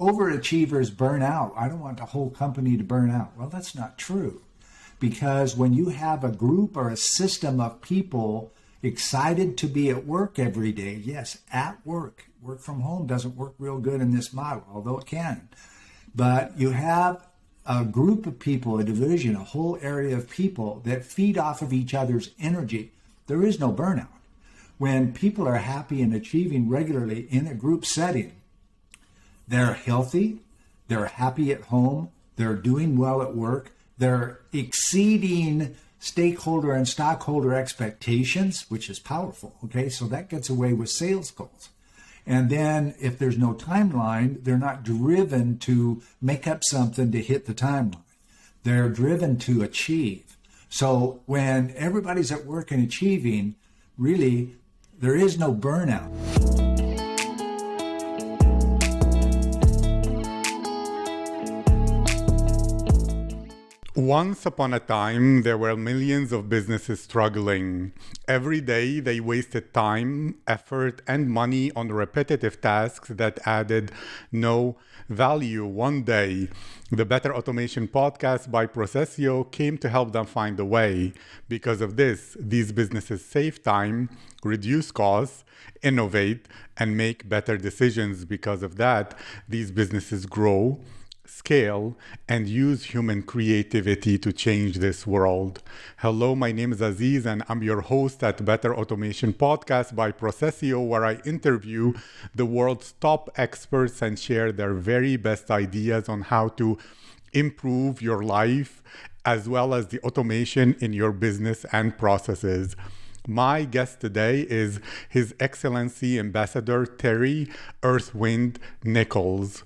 overachievers burn out. I don't want the whole company to burn out. Well, that's not true. Because when you have a group or a system of people excited to be at work every day, yes, at work from home doesn't work real good in this model, although it can. But you have a group of people, a division, a whole area of people that feed off of each other's energy. There is no burnout. When people are happy and achieving regularly in a group setting, they're healthy, they're happy at home, they're doing well at work, they're exceeding stakeholder and stockholder expectations, which is powerful, okay? So that gets away with sales goals. And then if there's no timeline, they're not driven to make up something to hit the timeline. They're driven to achieve. So when everybody's at work and achieving, really, there is no burnout. Once upon a time, there were millions of businesses struggling. Every day, they wasted time, effort, and money on repetitive tasks that added no value. One day, the Better Automation podcast by PROCESIO came to help them find a way. Because of this, these businesses save time, reduce costs, innovate, and make better decisions. Because of that, these businesses grow, scale, and use human creativity to change this world. Hello, my name is Aziz, and I'm your host at Better Automation Podcast by PROCESIO, where I interview the world's top experts and share their very best ideas on how to improve your life, as well as the automation in your business and processes. My guest today is His Excellency Ambassador Terry Earthwind Nichols.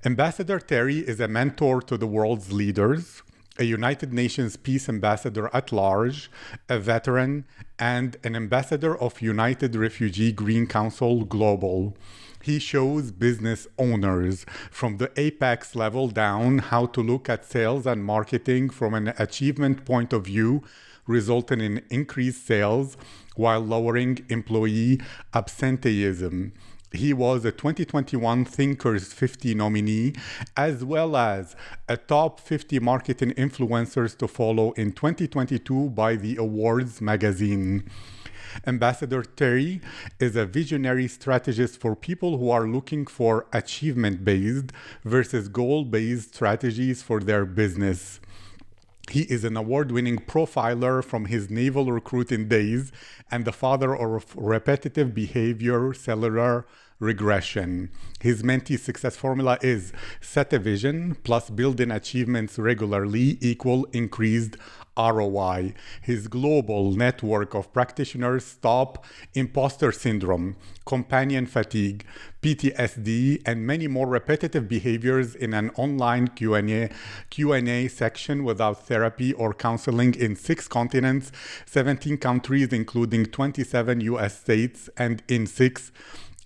Ambassador Terry is a mentor to the world's leaders, a United Nations Peace Ambassador at large, a veteran, and an ambassador of United Refugee Green Council Global. He shows business owners from the apex level down how to look at sales and marketing from an achievement point of view, resulting in increased sales while lowering employee absenteeism. He was a 2021 Thinkers 50 nominee, as well as a top 50 marketing influencers to follow in 2022 by the Awards magazine. Ambassador Terry is a visionary strategist for people who are looking for achievement-based versus goal-based strategies for their business. He is an award-winning profiler from his naval recruiting days and the father of repetitive behavior cellular regression. His mentee success formula is set a vision plus building achievements regularly equal increased ROI. His global network of practitioners stop imposter syndrome, companion fatigue, PTSD, and many more repetitive behaviors in an online Q&A section without therapy or counseling in 6 continents, 17 countries, including 27 US states, and in 6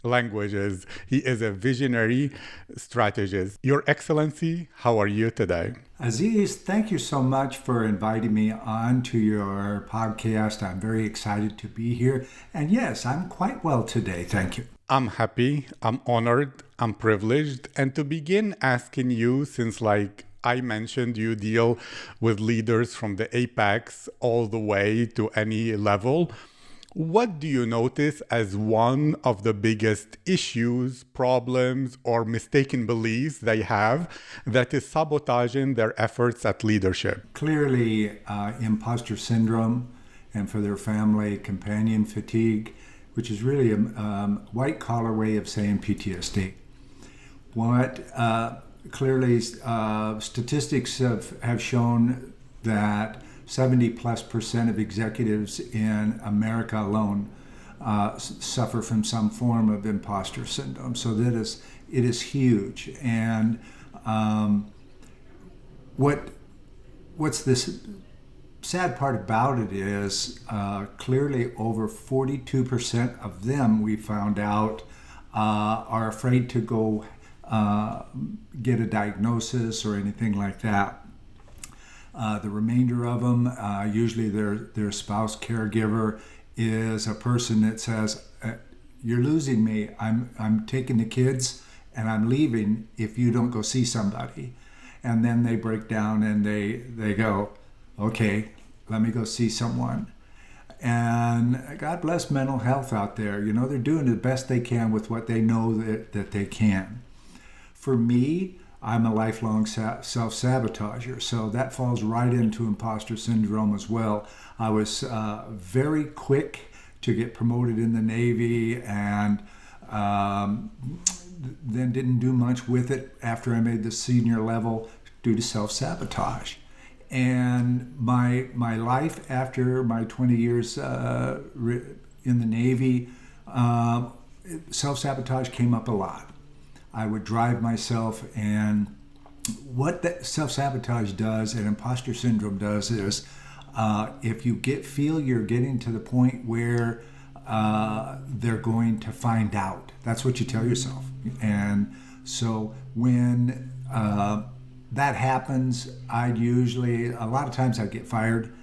languages. He is a visionary strategist. Your Excellency, how are you today? Aziz, thank you so much for inviting me on to your podcast. I'm very excited to be here. And yes, I'm quite well today. Thank you. I'm happy, I'm honored, I'm privileged. And to begin asking you, since I mentioned you deal with leaders from the apex all the way to any level, what do you notice as one of the biggest issues, problems, or mistaken beliefs they have that is sabotaging their efforts at leadership? Clearly, imposter syndrome, and for their family, companion fatigue, which is really a white-collar way of saying PTSD. What clearly statistics have shown that 70+% of executives in America alone suffer from some form of imposter syndrome. So it is huge. And what's this sad part about it is clearly over 42% of them, we found out, are afraid to go get a diagnosis or anything like that. The remainder of them, usually their spouse caregiver, is a person that says, "You're losing me. I'm taking the kids, and I'm leaving if you don't go see somebody. And then they break down and they go, okay, let me go see someone. And God bless mental health out there. You know, they're doing the best they can with what they know that they can. For me, I'm a lifelong self-sabotager, so that falls right into imposter syndrome as well. I was very quick to get promoted in the Navy, and then didn't do much with it after I made the senior level due to self-sabotage. And my life after my 20 years in the Navy, self-sabotage came up a lot. I would drive myself, and what that self-sabotage does and imposter syndrome does is if you feel you're getting to the point where they're going to find out, that's what you tell yourself. And so when that happens, a lot of times I'd get fired,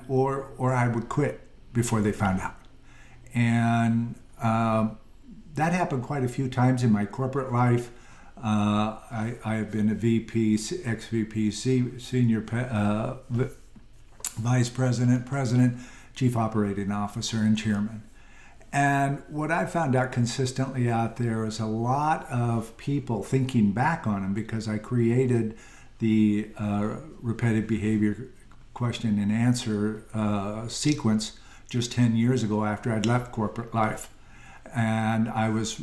or I would quit before they found out. And that happened quite a few times in my corporate life. I have been a VP, ex-VP, senior vice president, president, chief operating officer, and chairman. And what I found out consistently out there is a lot of people thinking back on them, because I created the repetitive behavior question and answer sequence just 10 years ago after I'd left corporate life. And I was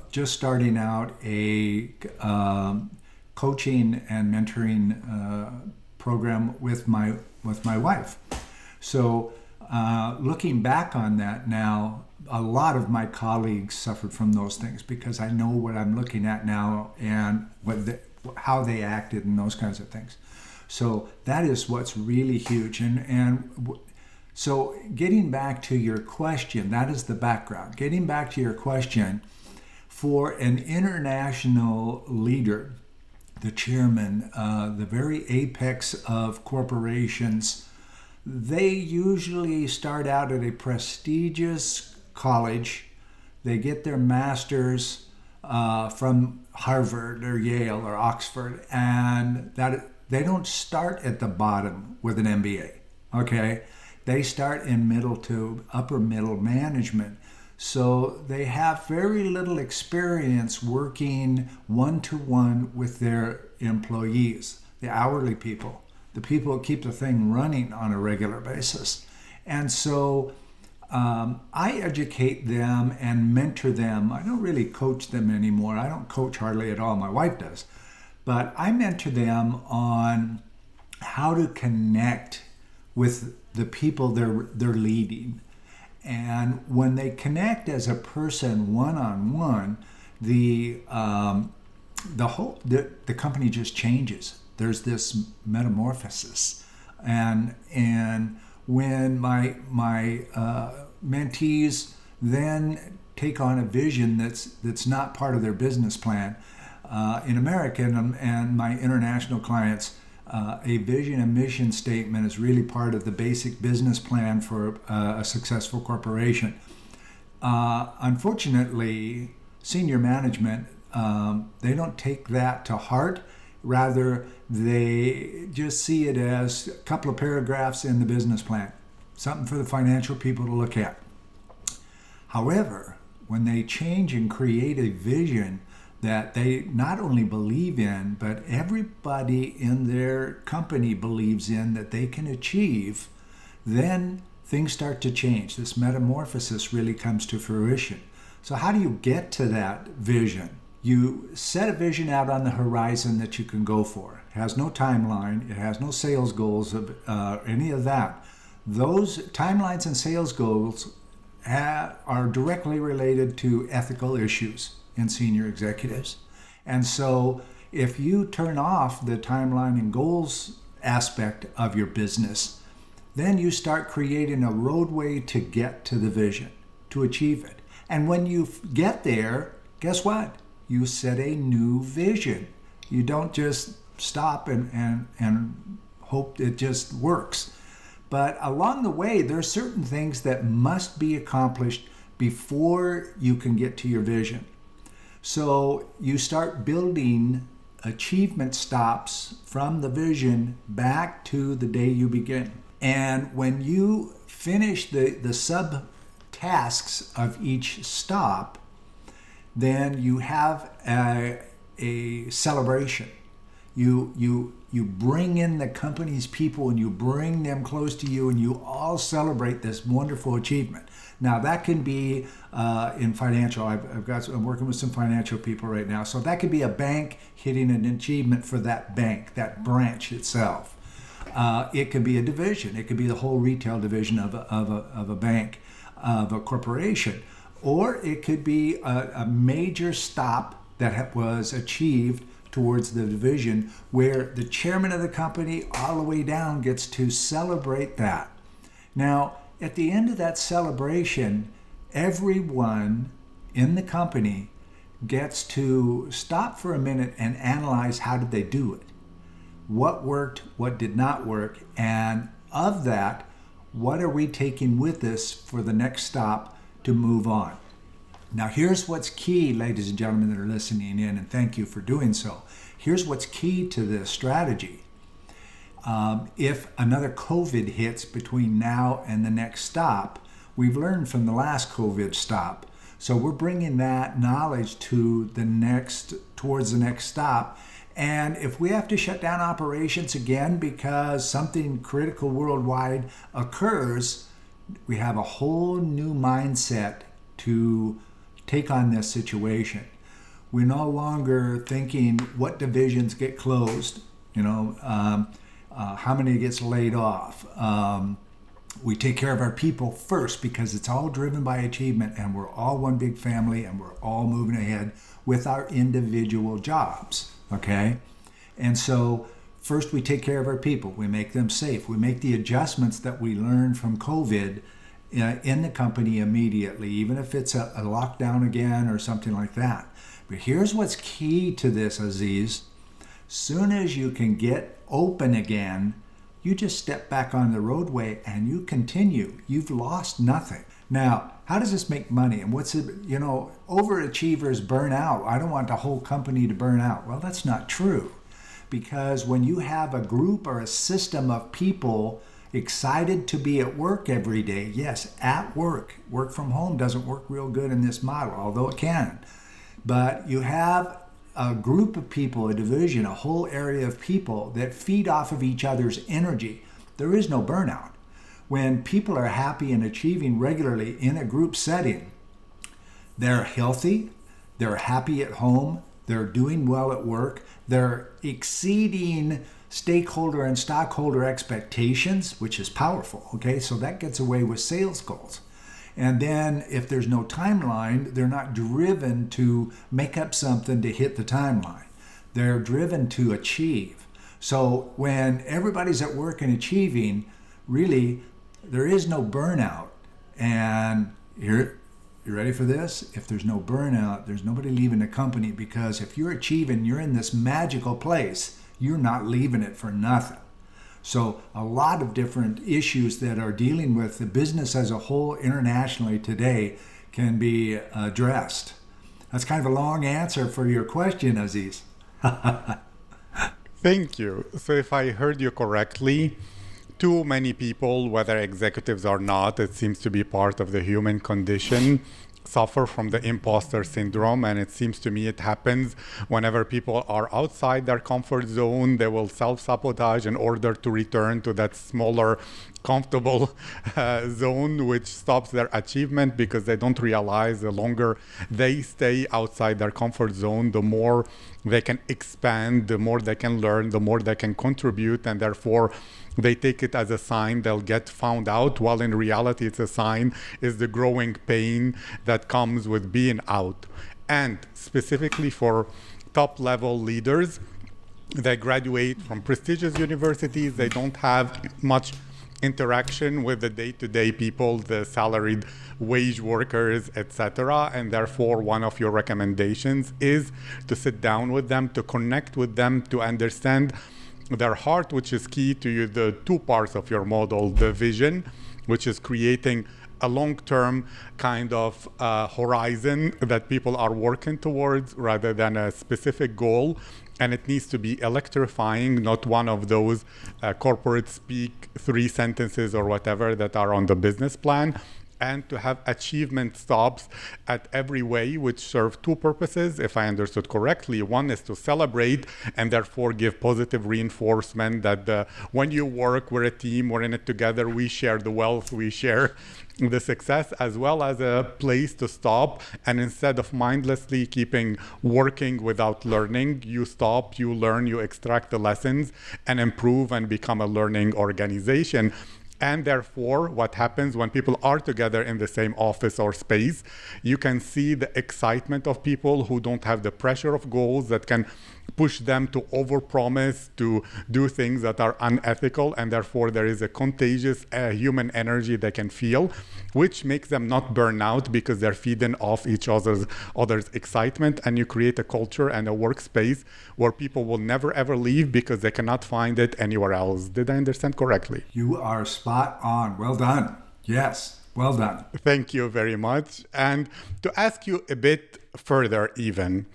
just starting out a coaching and mentoring program with my wife. So looking back on that now, a lot of my colleagues suffered from those things, because I know what I'm looking at now and how they acted and those kinds of things. So that is what's really huge. So getting back to your question, that is the background. Getting back to your question, for an international leader, the chairman, the very apex of corporations, they usually start out at a prestigious college. They get their master's from Harvard or Yale or Oxford, and that they don't start at the bottom with an MBA, okay? They start in middle to upper middle management. So they have very little experience working one-to-one with their employees, the hourly people, the people who keep the thing running on a regular basis. And so I educate them and mentor them. I don't really coach them anymore. I don't coach hardly at all. My wife does. But I mentor them on how to connect with the people they're leading. And when they connect as a person one-on-one, the company just changes. There's this metamorphosis. And when my mentees then take on a vision that's not part of their business plan, in America and my international clients, a vision and mission statement is really part of the basic business plan for a successful corporation. Unfortunately, senior management, they don't take that to heart. Rather, they just see it as a couple of paragraphs in the business plan, something for the financial people to look at. However, when they change and create a vision that they not only believe in, but everybody in their company believes in, that they can achieve, then things start to change. This metamorphosis really comes to fruition. So how do you get to that vision? You set a vision out on the horizon that you can go for. It has no timeline. It has no sales goals of any of that. Those timelines and sales goals are directly related to ethical issues in senior executives. And so if you turn off the timeline and goals aspect of your business, then you start creating a roadway to get to the vision, to achieve it. And when you get there, guess what? You set a new vision. You don't just stop and hope it just works. But along the way, there are certain things that must be accomplished before you can get to your vision. So you start building achievement stops from the vision back to the day you begin. And when you finish the sub tasks of each stop, then you have a celebration. You bring in the company's people and you bring them close to you and you all celebrate this wonderful achievement. Now that can be in financial. I'm working with some financial people right now, so that could be a bank hitting an achievement for that bank, that branch itself. It could be a division. It could be the whole retail division of a bank, of a corporation, or it could be a major stop that was achieved towards the division where the chairman of the company all the way down gets to celebrate that. Now, at the end of that celebration, everyone in the company gets to stop for a minute and analyze how did they do it. What worked, what did not work, and of that, what are we taking with us for the next stop to move on? Now, here's what's key, ladies and gentlemen that are listening in, and thank you for doing so. Here's what's key to this strategy. If another COVID hits between now and the next stop, we've learned from the last COVID stop. So we're bringing that knowledge to towards the next stop. And if we have to shut down operations again because something critical worldwide occurs, we have a whole new mindset to take on this situation. We're no longer thinking what divisions get closed, how many gets laid off. We take care of our people first because it's all driven by achievement and we're all one big family and we're all moving ahead with our individual jobs, okay? And so first we take care of our people. We make them safe. We make the adjustments that we learned from COVID in the company immediately, even if it's a lockdown again or something like that. But here's what's key to this, Aziz. Soon as you can get open again, you just step back on the roadway and you continue. You've lost nothing. Now, how does this make money? And what's it, overachievers burn out. I don't want the whole company to burn out. Well, that's not true. Because when you have a group or a system of people excited to be at work every day, yes, at work. Work from home doesn't work real good in this model, although it can. But you have a group of people, a division, a whole area of people that feed off of each other's energy. There is no burnout. When people are happy and achieving regularly in a group setting, they're healthy, they're happy at home, they're doing well at work, they're exceeding stakeholder and stockholder expectations, which is powerful, okay? So that gets away with sales goals. And then if there's no timeline, they're not driven to make up something to hit the timeline. They're driven to achieve. So when everybody's at work and achieving, really, there is no burnout. And you ready for this? If there's no burnout, there's nobody leaving the company, because if you're achieving, you're in this magical place, you're not leaving it for nothing. So a lot of different issues that are dealing with the business as a whole internationally today can be addressed. That's kind of a long answer for your question, Aziz. Thank you. So if I heard you correctly, too many people, whether executives or not, it seems to be part of the human condition, suffer from the imposter syndrome. And it seems to me it happens whenever people are outside their comfort zone. They will self-sabotage in order to return to that smaller, comfortable zone, which stops their achievement, because they don't realize the longer they stay outside their comfort zone, the more they can expand, the more they can learn, the more they can contribute, and therefore they take it as a sign they'll get found out, while in reality it's a sign is the growing pain that comes with being out. And specifically for top-level leaders, they graduate from prestigious universities, they don't have much interaction with the day-to-day people, the salaried wage workers, etc. And therefore, one of your recommendations is to sit down with them, to connect with them, to understand their heart, which is key to you, the two parts of your model, the vision, which is creating a long-term kind of horizon that people are working towards rather than a specific goal. And it needs to be electrifying, not one of those corporate speak 3 sentences or whatever that are on the business plan. And to have achievement stops at every way, which serve 2 purposes, if I understood correctly. One is to celebrate and therefore give positive reinforcement that when you work, we're a team, we're in it together, we share the wealth, we share the success, as well as a place to stop. And instead of mindlessly keeping working without learning, you stop, you learn, you extract the lessons and improve and become a learning organization. And therefore, what happens when people are together in the same office or space, you can see the excitement of people who don't have the pressure of goals that can push them to overpromise, to do things that are unethical, and therefore there is a contagious human energy they can feel, which makes them not burn out because they're feeding off each other's excitement, and you create a culture and a workspace where people will never ever leave because they cannot find it anywhere else. Did I understand correctly? You are spot on. Well done. Yes, well done. Thank you very much. And to ask you a bit further even,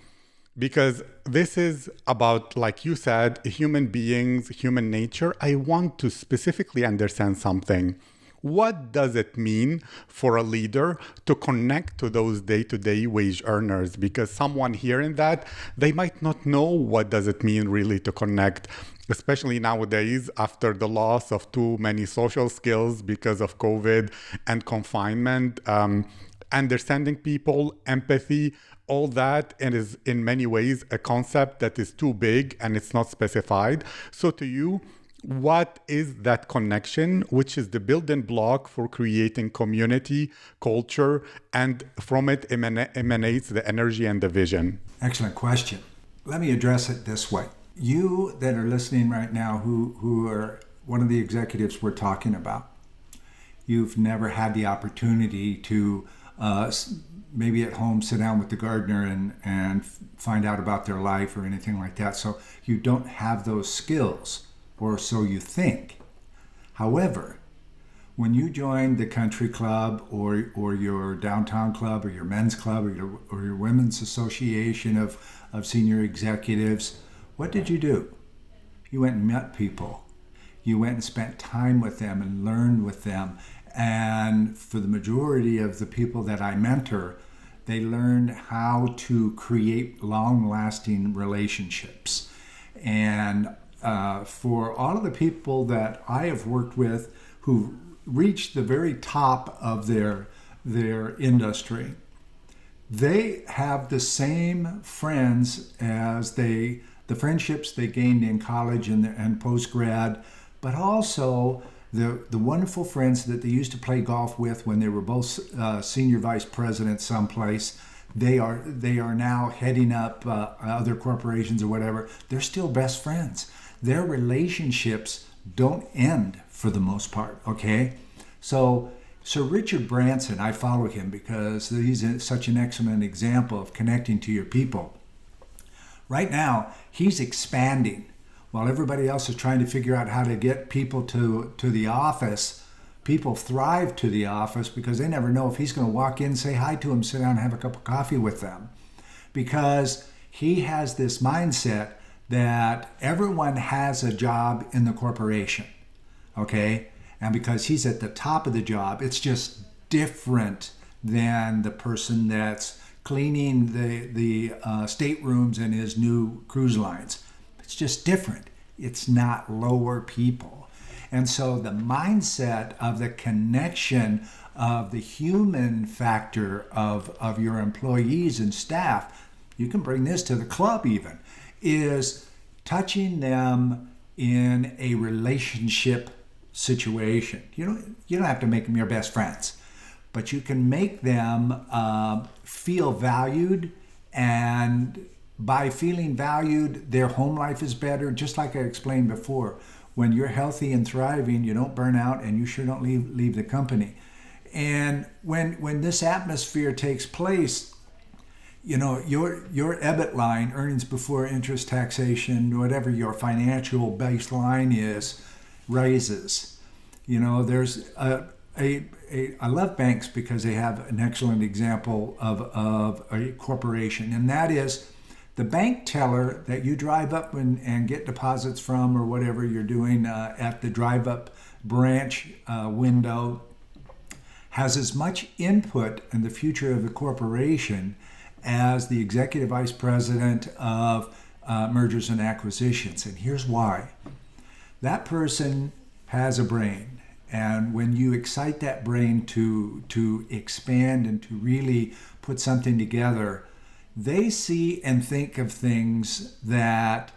because this is about, like you said, human beings, human nature. I want to specifically understand something. What does it mean for a leader to connect to those day-to-day wage earners? Because someone hearing that, they might not know what does it mean really to connect, especially nowadays after the loss of too many social skills because of COVID and confinement. Understanding people, empathy, all that, and is in many ways a concept that is too big and it's not specified. So to you, what is that connection, which is the building block for creating community, culture, and from it emanates the energy and the vision? Excellent question. Let me address it this way. You that are listening right now, who are one of the executives we're talking about, you've never had the opportunity to maybe at home sit down with the gardener and find out about their life or anything like that. So you don't have those skills, or so you think. However, when you join the country club or your downtown club or your men's club or your women's association of senior executives, what did you do? You went and met people. You went and spent time with them and learned with them. And for the majority of the people that I mentor, they learn how to create long-lasting relationships. And for all of the people that I have worked with who reached the very top of their industry, they have the same friends as the friendships they gained in college and post-grad, but also the wonderful friends that they used to play golf with when they were both senior vice presidents someplace. They are now heading up other corporations or whatever. They're still best friends. Their relationships don't end for the most part, okay? So Sir Richard Branson, I follow him because he's such an excellent example of connecting to your people. Right now, he's expanding. While everybody else is trying to figure out how to get people to the office, people thrive to the office because they never know if he's going to walk in, say hi to them, sit down and have a cup of coffee with them. Because he has this mindset that everyone has a job in the corporation, okay? And because he's at the top of the job, it's just different than the person that's cleaning the staterooms in his new cruise lines. It's just different. It's not lower people. And so the mindset of the connection of the human factor of your employees and staff, you can bring this to the club even, is touching them in a relationship situation. You don't have to make them your best friends, but you can make them feel valued, and by feeling valued, their home life is better. Just like I explained before, when you're healthy and thriving, you don't burn out and you sure don't leave the company. And when this atmosphere takes place, your EBIT line, earnings before interest, taxation, whatever your financial baseline is, raises. There's I love banks because they have an excellent example of a corporation, and that is the bank teller that you drive up and get deposits from or whatever you're doing at the drive up branch window has as much input in the future of the corporation as the executive vice president of mergers and acquisitions. And here's why. That person has a brain. And when you excite that brain to expand and to really put something together, they see and think of things that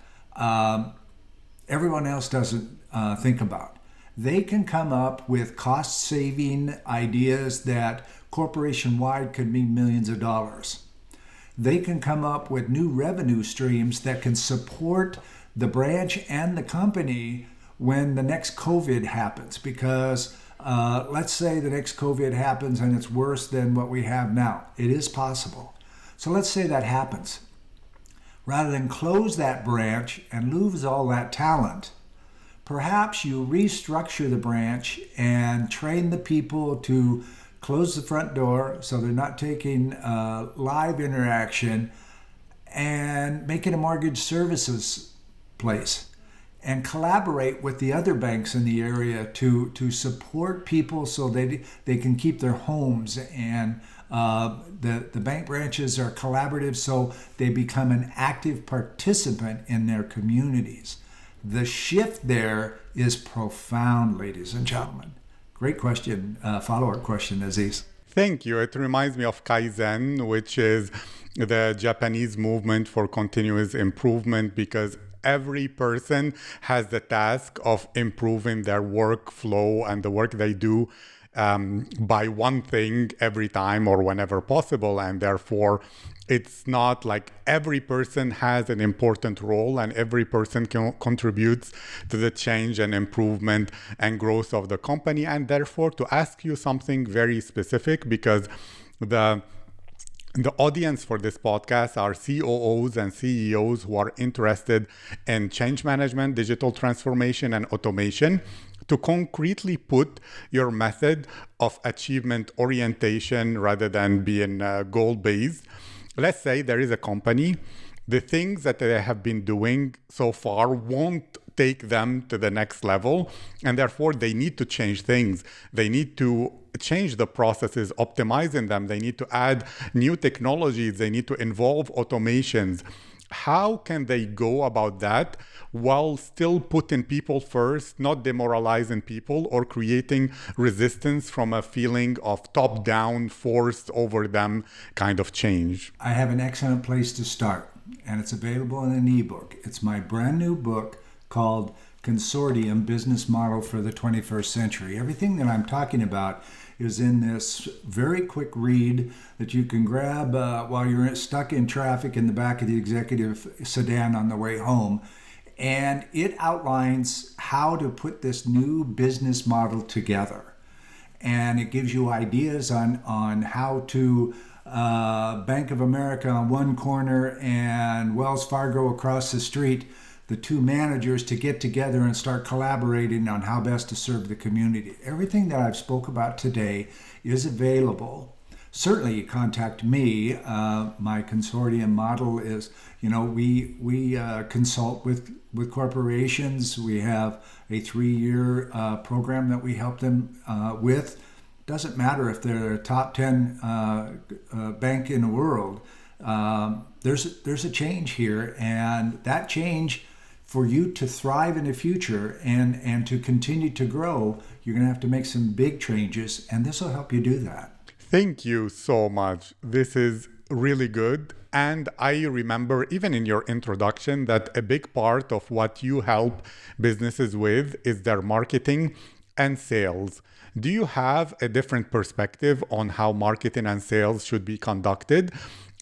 everyone else doesn't think about. They can come up with cost-saving ideas that corporation-wide could mean millions of dollars. They can come up with new revenue streams that can support the branch and the company when the next COVID happens, because let's say the next COVID happens and it's worse than what we have now. It is possible. So let's say that happens. Rather than close that branch and lose all that talent, perhaps you restructure the branch and train the people to close the front door so they're not taking live interaction, and make it a mortgage services place, and collaborate with the other banks in the area to support people so they can keep their homes. And the bank branches are collaborative, so they become an active participant in their communities. The shift there is profound, ladies and gentlemen. Great question, follow-up question, Aziz. Thank you. It reminds me of Kaizen, which is the Japanese movement for continuous improvement, because every person has the task of improving their workflow and the work they do by one thing every time or whenever possible. And therefore, it's not like every person has an important role and every person contributes to the change and improvement and growth of the company. And therefore, to ask you something very specific, because the audience for this podcast are COOs and CEOs who are interested in change management, digital transformation, and automation, to concretely put your method of achievement orientation rather than being goal-based. Let's say there is a company, the things that they have been doing so far won't take them to the next level, and therefore they need to change things. They need to change the processes, optimizing them. They need to add new technologies. They need to involve automations. How can they go about that while still putting people first, not demoralizing people or creating resistance from a feeling of top-down, forced over them kind of change? I have an excellent place to start, and it's available in an ebook. It's my brand new book called Consortium: Business Model for the 21st Century. Everything that I'm talking about is in this very quick read that you can grab while you're stuck in traffic in the back of the executive sedan on the way home. And it outlines how to put this new business model together. And it gives you ideas on how to Bank of America on one corner and Wells Fargo across the street, the two managers to get together and start collaborating on how best to serve the community. Everything that I've spoke about today is available. Certainly you contact me. My consortium model is, we consult with corporations. We have a 3-year program that we help them with. Doesn't matter if they're a top 10 bank in the world. There's a change here, and that change, for you to thrive in the future and to continue to grow, you're going to have to make some big changes, and this will help you do that. Thank you so much. This is really good. And I remember even in your introduction that a big part of what you help businesses with is their marketing and sales. Do you have a different perspective on how marketing and sales should be conducted?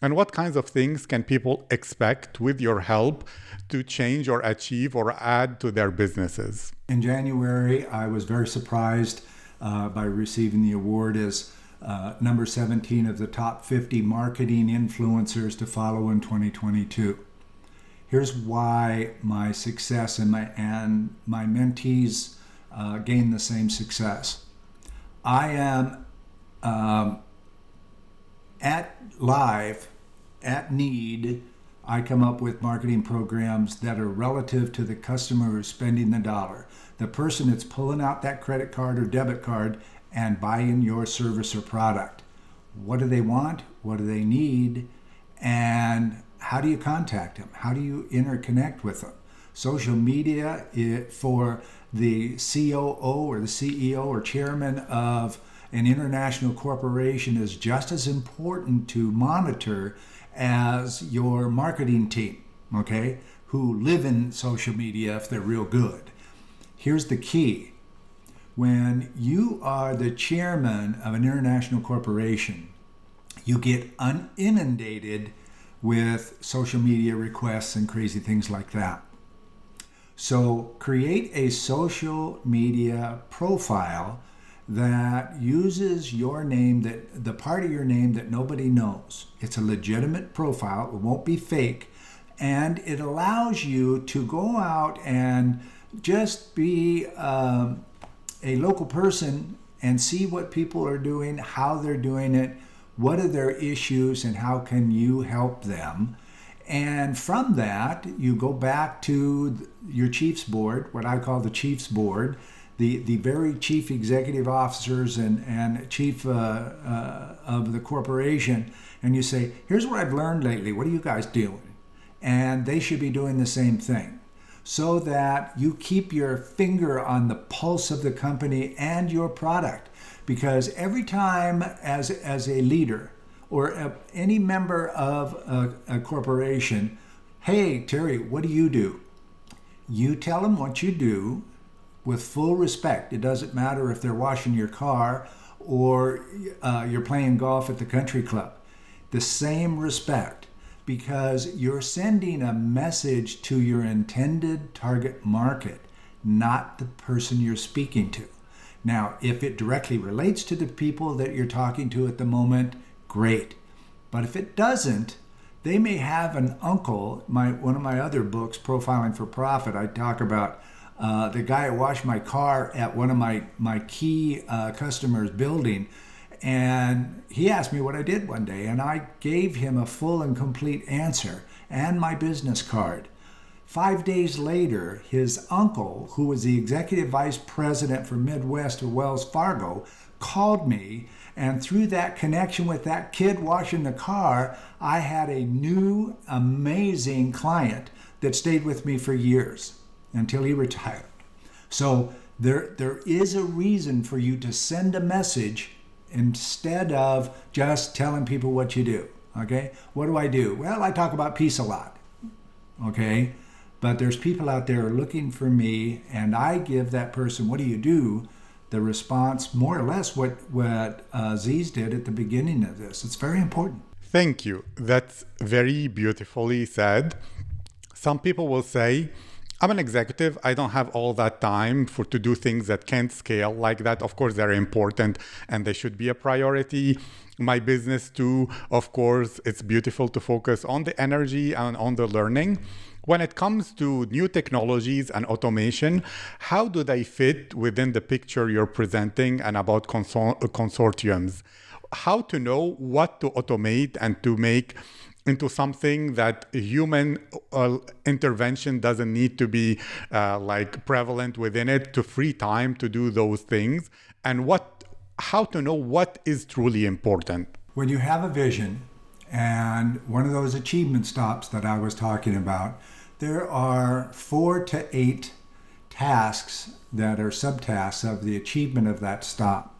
And what kinds of things can people expect with your help to change or achieve or add to their businesses? In January, I was very surprised by receiving the award as number 17 of the top 50 marketing influencers to follow in 2022. Here's why my success and my mentees gain the same success. I am at live, at need, I come up with marketing programs that are relative to the customer who's spending the dollar. The person that's pulling out that credit card or debit card and buying your service or product. What do they want? What do they need? And how do you contact them? How do you interconnect with them? Social media for the COO or the CEO or chairman of an international corporation is just as important to monitor as your marketing team, okay, who live in social media if they're real good. Here's the key. When you are the chairman of an international corporation, you get inundated with social media requests and crazy things like that. So create a social media profile that uses your name, that the part of your name that nobody knows. It's a legitimate profile. It won't be fake. And it allows you to go out and just be a local person and see what people are doing, how they're doing it, what are their issues, and how can you help them. And from that, you go back to your chief's board, what I call the chief's board, the very chief executive officers and chief of the corporation, and you say, here's what I've learned lately. What are you guys doing? And they should be doing the same thing, so that you keep your finger on the pulse of the company and your product. Because every time as a leader or any member of a corporation, hey, Terry, what do? You tell them what you do with full respect. It doesn't matter if they're washing your car or you're playing golf at the country club. The same respect, because you're sending a message to your intended target market, not the person you're speaking to. Now, if it directly relates to the people that you're talking to at the moment, great. But if it doesn't, they may have an uncle. One of my other books, Profiling for Profit, I talk about the guy who washed my car at one of my key customers' building. And he asked me what I did one day, and I gave him a full and complete answer and my business card. 5 days later, his uncle, who was the executive vice president for Midwest of Wells Fargo, called me, and through that connection with that kid washing the car, I had a new, amazing client that stayed with me for years until he retired. So there is a reason for you to send a message instead of just telling people what you do, okay? What do I do? Well, I talk about peace a lot, okay? But there's people out there looking for me, and I give that person, what do you do? The response, more or less what Aziz did at the beginning of this. It's very important. Thank you. That's very beautifully said. Some people will say, I'm an executive. I don't have all that time to do things that can't scale like that. Of course, they're important and they should be a priority. My business too, of course, it's beautiful to focus on the energy and on the learning. When it comes to new technologies and automation, how do they fit within the picture you're presenting and about consortiums? How to know what to automate and to make into something that human intervention doesn't need to be prevalent within it, to free time to do those things, and how to know what is truly important. When you have a vision, and one of those achievement stops that I was talking about, there are 4 to 8 tasks that are subtasks of the achievement of that stop.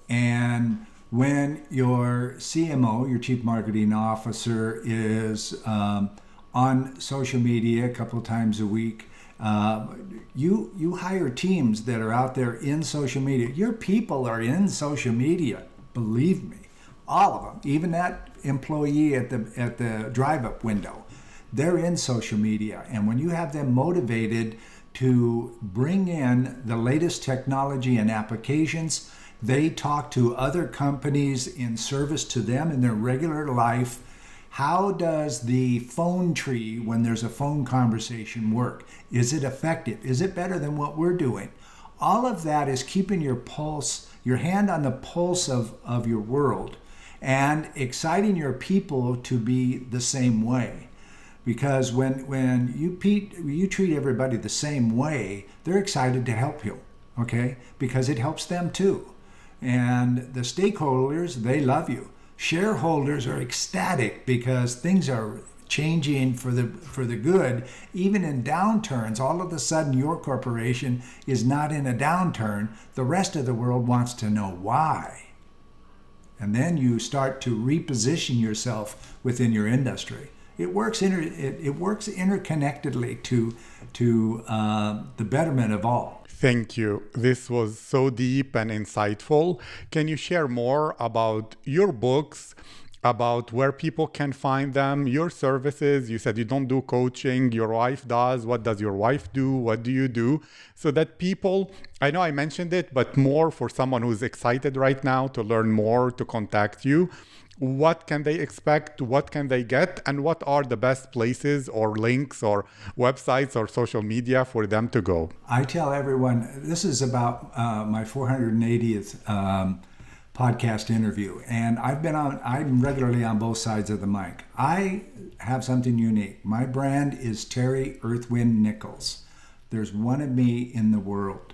And when your CMO, your Chief Marketing Officer, is on social media a couple of times a week, you hire teams that are out there in social media. Your people are in social media, believe me, all of them, even that employee at the drive-up window. They're in social media. And when you have them motivated to bring in the latest technology and applications, they talk to other companies in service to them in their regular life. How does the phone tree, when there's a phone conversation, work? Is it effective? Is it better than what we're doing? All of that is keeping your pulse, your hand on the pulse of your world, and exciting your people to be the same way. Because when you treat everybody the same way, they're excited to help you, okay? Because it helps them too. And the stakeholders, they love you. Shareholders are ecstatic because things are changing for the good. Even in downturns, all of a sudden your corporation is not in a downturn. The rest of the world wants to know why. And then you start to reposition yourself within your industry. It works interconnectedly to the betterment of all. Thank you. This was so deep and insightful. Can you share more about your books, about where people can find them, your services? You said you don't do coaching, your wife does. What does your wife do? What do you do? So that people, I know I mentioned it, but more for someone who's excited right now to learn more, to contact you. What can they expect? What can they get? And what are the best places or links or websites or social media for them to go? I tell everyone, this is about my 480th podcast interview. And I'm regularly on both sides of the mic. I have something unique. My brand is Terry Earthwind Nichols. There's one of me in the world.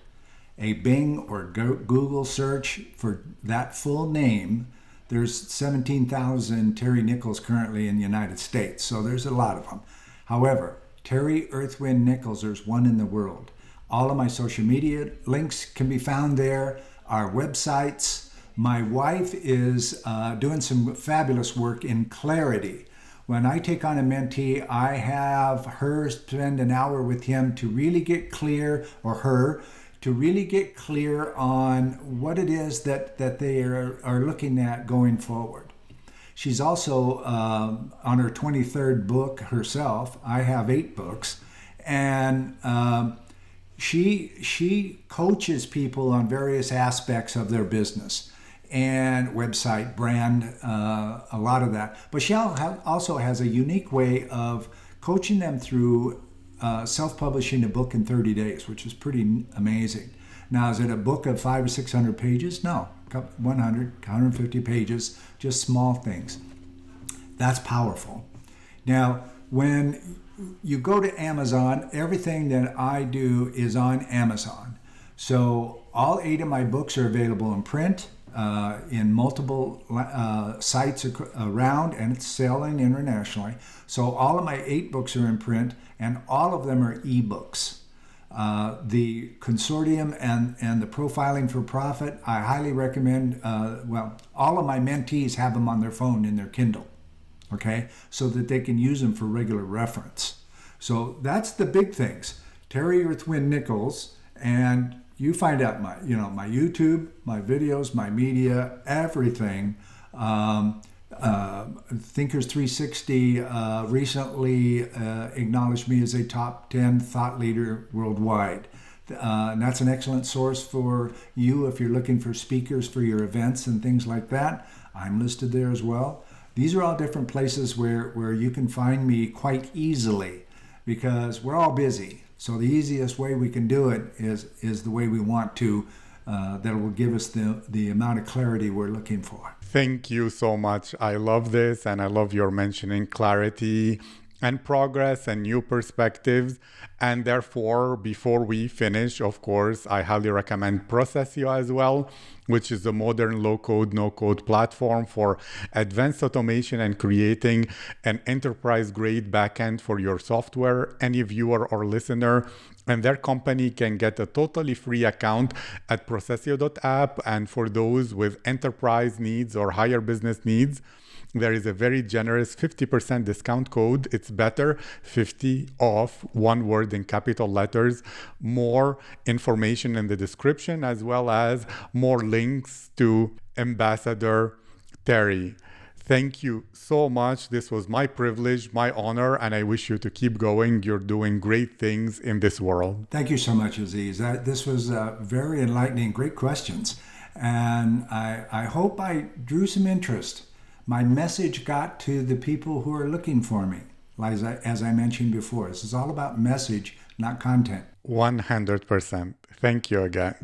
A Bing or Google search for that full name. There's 17,000 Terry Nichols currently in the United States, so there's a lot of them. However, Terry Earthwind Nichols, there's one in the world. All of my social media links can be found there, our websites. My wife is doing some fabulous work in clarity. When I take on a mentee, I have her spend an hour with him to really get clear, or her, to really get clear on what it is that they are looking at going forward. She's also on her 23rd book herself. I have 8 books. And she coaches people on various aspects of their business and website, brand, a lot of that. But she also has a unique way of coaching them through self-publishing a book in 30 days, which is pretty amazing. Now, is it a book of 500 or 600 pages? No, 100, 150 pages, just small things. That's powerful. Now, when you go to Amazon, everything that I do is on Amazon. So all 8 of my books are available in print, in multiple sites around, and it's selling internationally. So all of my 8 books are in print, and all of them are ebooks. The consortium and the profiling for profit, I highly recommend. All of my mentees have them on their phone in their Kindle, okay, so that they can use them for regular reference. So that's the big things. Terry Earthwind Nichols, and you find out my YouTube, my videos, my media, everything. Thinkers 360 recently acknowledged me as a top 10 thought leader worldwide. And that's an excellent source for you if you're looking for speakers for your events and things like that. I'm listed there as well. These are all different places where you can find me quite easily, because we're all busy. So the easiest way we can do it is the way we want to, that will give us the amount of clarity we're looking for. Thank you so much. I love this, and I love your mentioning clarity and progress and new perspectives. And therefore, before we finish, of course, I highly recommend PROCESIO as well, which is a modern low-code, no-code platform for advanced automation and creating an enterprise-grade backend for your software. Any viewer or listener and their company can get a totally free account at procesio.app. And for those with enterprise needs or higher business needs, there is a very generous 50% discount code. It's better, 50 off, one word in capital letters. More information in the description, as well as more links to Ambassador Terry. Thank you so much. This was my privilege, my honor, and I wish you to keep going. You're doing great things in this world. Thank you so much, Aziz. This was very enlightening, great questions. And I hope I drew some interest. My message got to the people who are looking for me. as I mentioned before. This is all about message, not content. 100%. Thank you again.